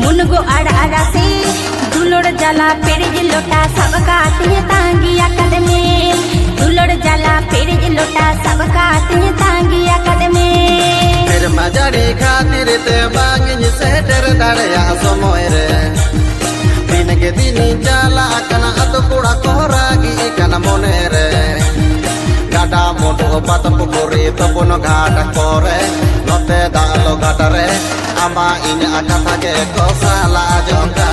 मुनगो आड़ा से दुलोड़ जाला पेड़ लोटा सब काते तांगिया कद में दुलोड़ जाला पेड़ लोटा सब काते तांगिया कद में फिर मजारी खातिर ते बांगिन सेटर दाड़या समय रे दिन के दिन जाला कना अत कुड़ा कोरागी कना मोने रे गाडा मोटो बात पुकुरी तपन घाट करे नते दालो घाट रे ama ini akata ke kosala jongka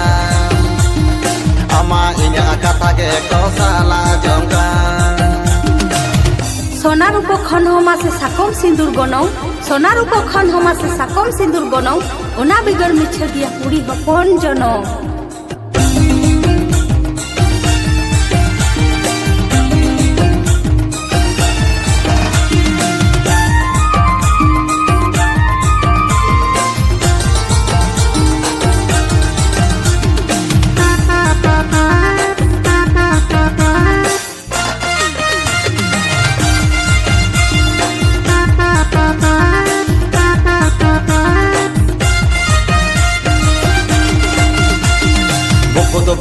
ama ini akata ke kosala jongka सोनार उपखन हमा से साकम सिंदूर गनौ सोनार उपखन हमा से साकम सिंदूर गनौ ओना बिगर मिछ दिया पूरी हपन जनो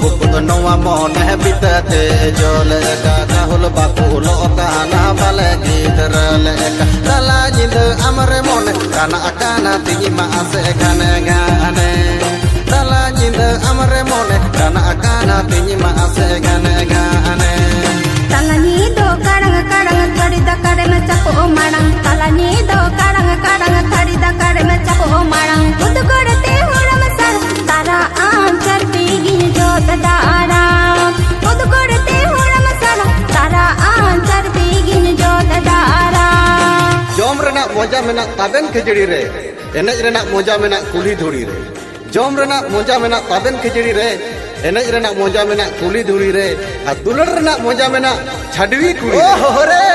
buku noa mone bitate jole ka kahul bakulo kana balagi terale ka dala jindu amre mone kana akana tingi ma ase gane gane dala jindu amre mone kana akana tingi ma ase gane gane talani do kadang kadang thadi da kare na chapo marang talani do kadang kadang thadi da kare na chapo marang bud korte horam sar tara aanchar pigin jot dara bud korte horam sar tara aanchar pigin jot dara jom rena moja mena taben khijiri re enej rena moja mena kuli dhuri re jom rena moja mena taben khijiri re enej rena moja mena kuli dhuri re a dulur rena moja mena chadwi kuli oh re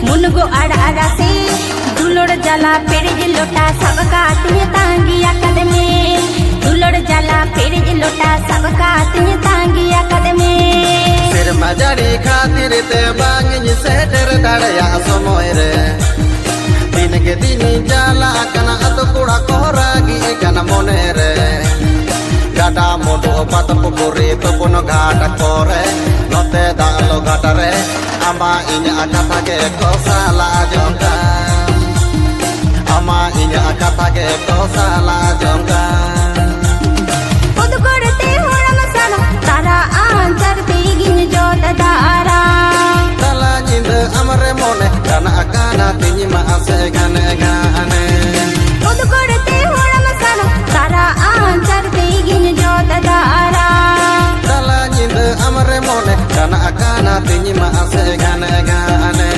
मुनगो आड़ा से दुलोड़ जाला पेड़ लोटा सब काते तांगिया कद में दुलोड़ जाला पेड़ लोटा सब काते तांगिया कद में फिर मजारी खातिर ते बांगिन सेटर दाड़या समय रे दिन के दिन जाला कना अत कुड़ा कोरागी कना मोने रे गाडा मोटो बात पुकुरी तपन घाट करे नते दालो घाट रे ama ini akata ke kosala jongka ama ini akata ke kosala jongka bud korte horam sar tara aanchar pigin jot dara dala jindu amre mone kana akana tinyi ma ase gane gane bud korte horam sar tara aanchar pigin jot dara dala jindu amre mone kana akana tinyi ma ase gane gane